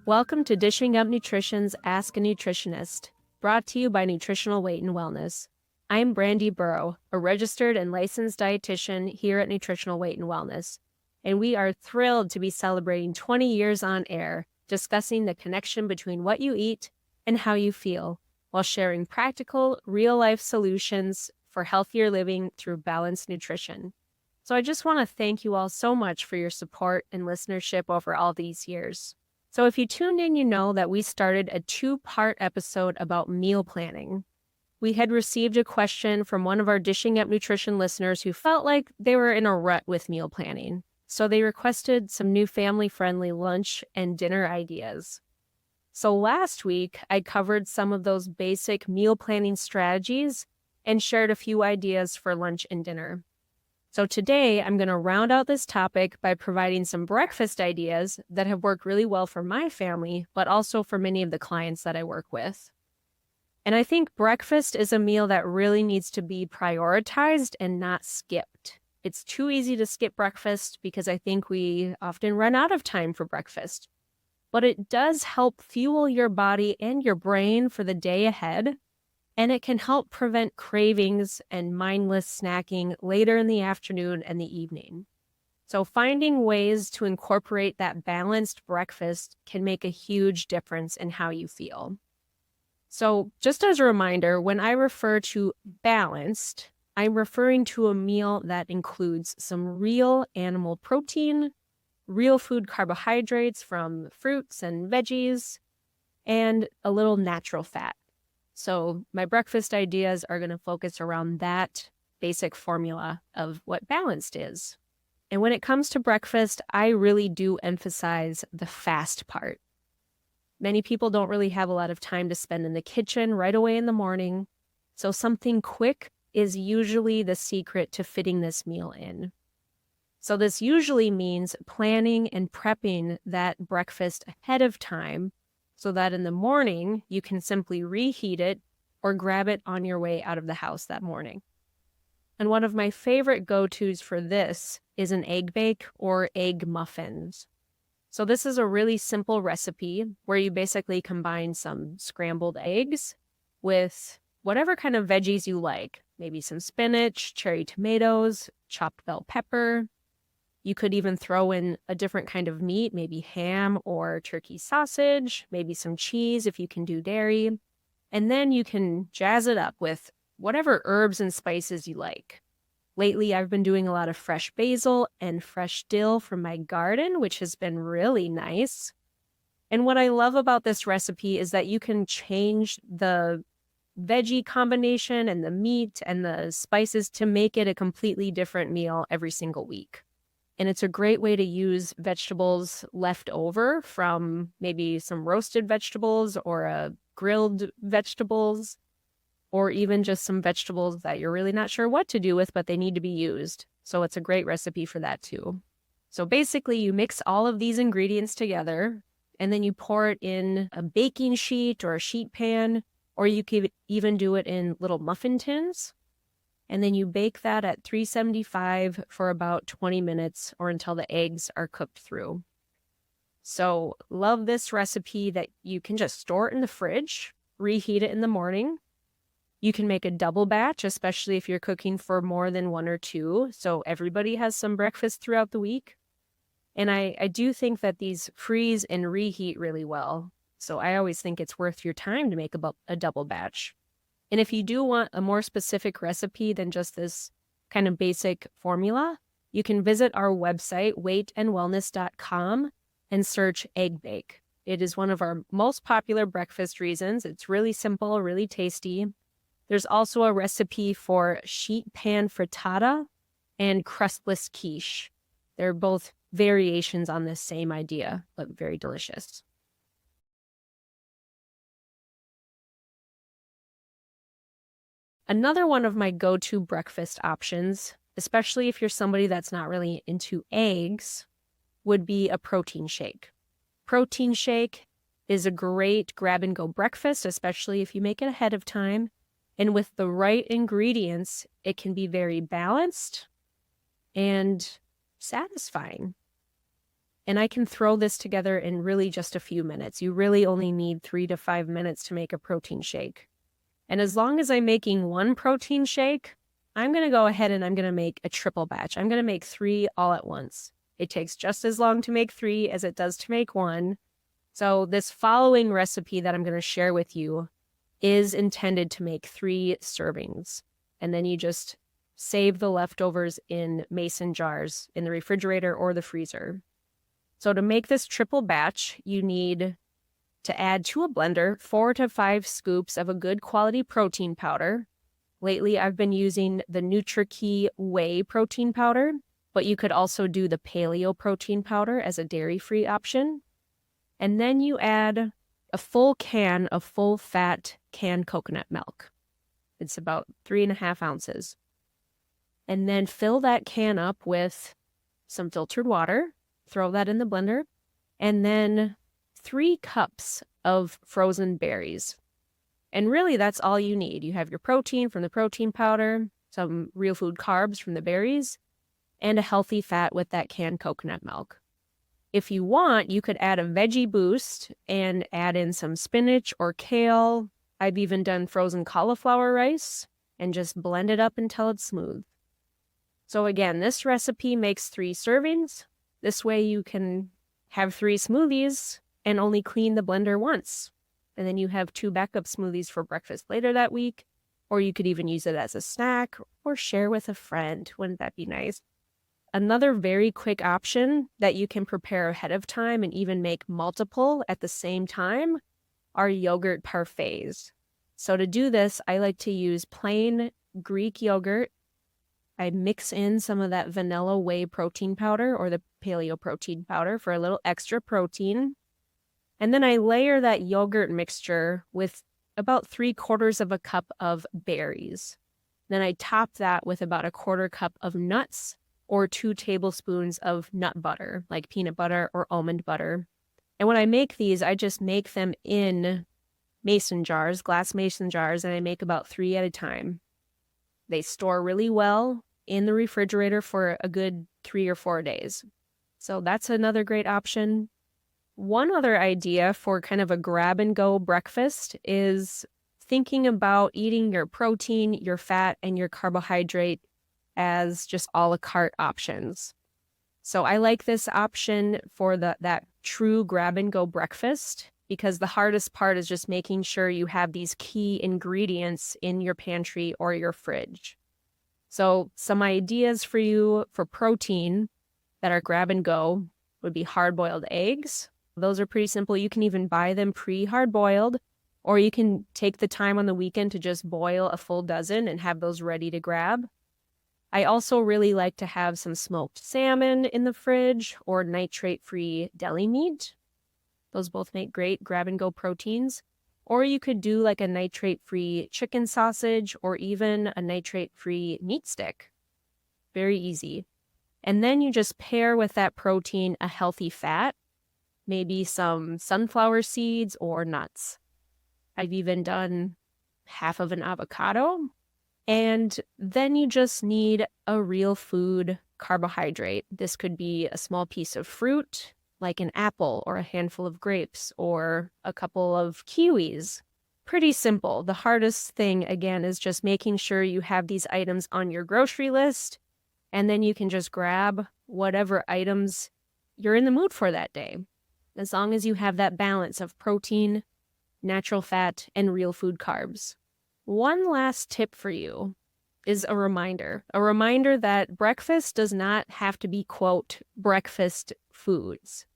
Welcome to Dishing Up Nutrition's Ask a Nutritionist, brought to you by Nutritional Weight and Wellness. I'm Brandy Burrow, a registered and licensed dietitian here at Nutritional Weight and Wellness, and we are thrilled to be celebrating 20 years on air, discussing the connection between what you eat and how you feel, while sharing practical, real-life solutions for healthier living through balanced nutrition. So I just want to thank you all so much for your support and listenership over all these years. So if you tuned in, you know that we started a 2-part episode about meal planning. We had received a question from one of our Dishing Up Nutrition listeners who felt like they were in a rut with meal planning. So they requested some new family-friendly lunch and dinner ideas. So last week, I covered some of those basic meal planning strategies and shared a few ideas for lunch and dinner. So today, I'm going to round out this topic by providing some breakfast ideas that have worked really well for my family, but also for many of the clients that I work with. And I think breakfast is a meal that really needs to be prioritized and not skipped. It's too easy to skip breakfast because I think we often run out of time for breakfast. But it does help fuel your body and your brain for the day ahead. And it can help prevent cravings and mindless snacking later in the afternoon and the evening. So finding ways to incorporate that balanced breakfast can make a huge difference in how you feel. So just as a reminder, when I refer to balanced, I'm referring to a meal that includes some real animal protein, real food carbohydrates from fruits and veggies, and a little natural fat. So my breakfast ideas are going to focus around that basic formula of what balanced is. And when it comes to breakfast, I really do emphasize the fast part. Many people don't really have a lot of time to spend in the kitchen right away in the morning. So something quick is usually the secret to fitting this meal in. So this usually means planning and prepping that breakfast ahead of time, so that in the morning, you can simply reheat it or grab it on your way out of the house that morning. And one of my favorite go-tos for this is an egg bake or egg muffins. So this is a really simple recipe where you basically combine some scrambled eggs with whatever kind of veggies you like. Maybe some spinach, cherry tomatoes, chopped bell pepper. You could even throw in a different kind of meat, maybe ham or turkey sausage, maybe some cheese if you can do dairy. And then you can jazz it up with whatever herbs and spices you like. Lately, I've been doing a lot of fresh basil and fresh dill from my garden, which has been really nice. And what I love about this recipe is that you can change the veggie combination and the meat and the spices to make it a completely different meal every single week. And it's a great way to use vegetables left over from maybe some roasted vegetables or grilled vegetables, or even just some vegetables that you're really not sure what to do with, but they need to be used. So it's a great recipe for that too. So basically you mix all of these ingredients together and then you pour it in a baking sheet or a sheet pan, or you could even do it in little muffin tins. And then you bake that at 375 for about 20 minutes or until the eggs are cooked through. So love this recipe that you can just store it in the fridge, reheat it in the morning. You can make a double batch, especially if you're cooking for more than one or two. So everybody has some breakfast throughout the week. And I do think that these freeze and reheat really well. So I always think it's worth your time to make a double batch. And if you do want a more specific recipe than just this kind of basic formula, you can visit our website, weightandwellness.com, and search egg bake. It is one of our most popular breakfast reasons. It's really simple, really tasty. There's also a recipe for sheet pan frittata and crustless quiche. They're both variations on this same idea, but very delicious. Another one of my go-to breakfast options, especially if you're somebody that's not really into eggs, would be a protein shake. Protein shake is a great grab-and-go breakfast, especially if you make it ahead of time. And with the right ingredients, it can be very balanced and satisfying. And I can throw this together in really just a few minutes. You really only need 3 to 5 minutes to make a protein shake. And as long as I'm making one protein shake, I'm going to go ahead and I'm going to make a triple batch. I'm going to make 3 all at once. It takes just as long to make 3 as it does to make 1. So this following recipe that I'm going to share with you is intended to make 3 servings. And then you just save the leftovers in mason jars in the refrigerator or the freezer. So to make this triple batch, you need to add to a blender 4 to 5 scoops of a good quality protein powder. Lately, I've been using the NutriKey Whey protein powder, but you could also do the paleo protein powder as a dairy-free option. And then you add a full can of full-fat canned coconut milk. It's about 3.5 ounces. And then fill that can up with some filtered water. Throw that in the blender, and then 3 cups of frozen berries. And really, that's all you need. You have your protein from the protein powder, some real food carbs from the berries, and a healthy fat with that canned coconut milk. If you want, you could add a veggie boost and add in some spinach or kale. I've even done frozen cauliflower rice and just blend it up until it's smooth. So again, this recipe makes 3 servings. This way you can have 3 smoothies and only clean the blender once. And then you have 2 backup smoothies for breakfast later that week. Or you could even use it as a snack or share with a friend. Wouldn't that be nice? Another very quick option that you can prepare ahead of time and even make multiple at the same time are yogurt parfaits. So to do this, I like to use plain Greek yogurt. I mix in some of that vanilla whey protein powder or the paleo protein powder for a little extra protein. And then I layer that yogurt mixture with about 3/4 of a cup of berries. Then I top that with about 1/4 cup of nuts or 2 tablespoons of nut butter, like peanut butter or almond butter. And when I make these, I just make them in mason jars, glass mason jars, and I make about 3 at a time. They store really well in the refrigerator for a good 3 or 4 days. So that's another great option. One other idea for kind of a grab and go breakfast is thinking about eating your protein, your fat, and your carbohydrate as just a la carte options. So I like this option for that true grab and go breakfast because the hardest part is just making sure you have these key ingredients in your pantry or your fridge. So some ideas for you for protein that are grab and go would be hard-boiled eggs. Those are pretty simple. You can even buy them pre-hard-boiled, or you can take the time on the weekend to just boil a full dozen and have those ready to grab. I also really like to have some smoked salmon in the fridge or nitrate-free deli meat. Those both make great grab and go proteins. Or you could do like a nitrate-free chicken sausage or even a nitrate-free meat stick. Very easy. And then you just pair with that protein a healthy fat, maybe some sunflower seeds or nuts. I've even done half of an avocado. And then you just need a real food carbohydrate. This could be a small piece of fruit, like an apple or a handful of grapes or a couple of kiwis. Pretty simple. The hardest thing, again, is just making sure you have these items on your grocery list, and then you can just grab whatever items you're in the mood for that day, as long as you have that balance of protein, natural fat, and real food carbs. One last tip for you is a reminder that breakfast does not have to be, quote, breakfast foods.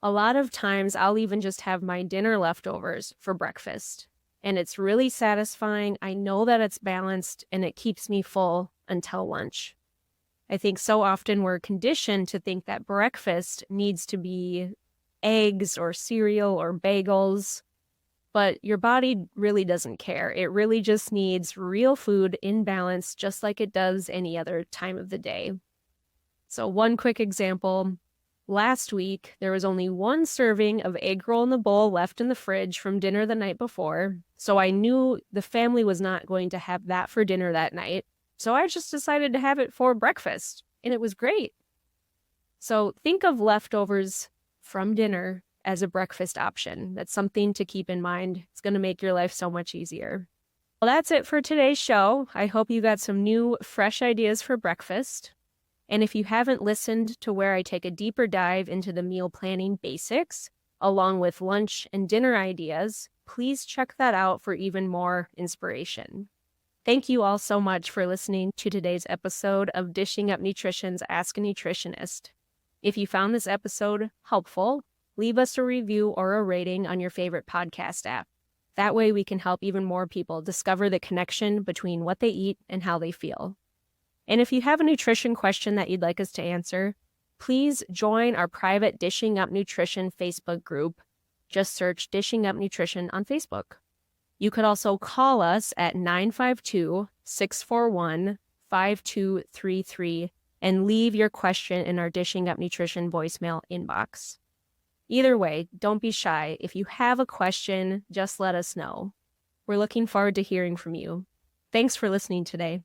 A lot of times I'll even just have my dinner leftovers for breakfast, and it's really satisfying. I know that it's balanced and it keeps me full until lunch. I think so often we're conditioned to think that breakfast needs to be eggs or cereal or bagels, but your body really doesn't care. It really just needs real food in balance, just like it does any other time of the day. So one quick example, last week there was only 1 serving of egg roll in the bowl left in the fridge from dinner the night before, so I knew the family was not going to have that for dinner that night, so I just decided to have it for breakfast, and it was great. So think of leftovers from dinner as a breakfast option. That's something to keep in mind. It's going to make your life so much easier. Well, that's it for today's show. I hope you got some new, fresh ideas for breakfast. And if you haven't listened to where I take a deeper dive into the meal planning basics, along with lunch and dinner ideas, please check that out for even more inspiration. Thank you all so much for listening to today's episode of Dishing Up Nutrition's Ask a Nutritionist. If you found this episode helpful, leave us a review or a rating on your favorite podcast app. That way we can help even more people discover the connection between what they eat and how they feel. And if you have a nutrition question that you'd like us to answer, please join our private Dishing Up Nutrition Facebook group. Just search Dishing Up Nutrition on Facebook. You could also call us at 952-641-5233 and leave your question in our Dishing Up Nutrition voicemail inbox. Either way, don't be shy. If you have a question, just let us know. We're looking forward to hearing from you. Thanks for listening today.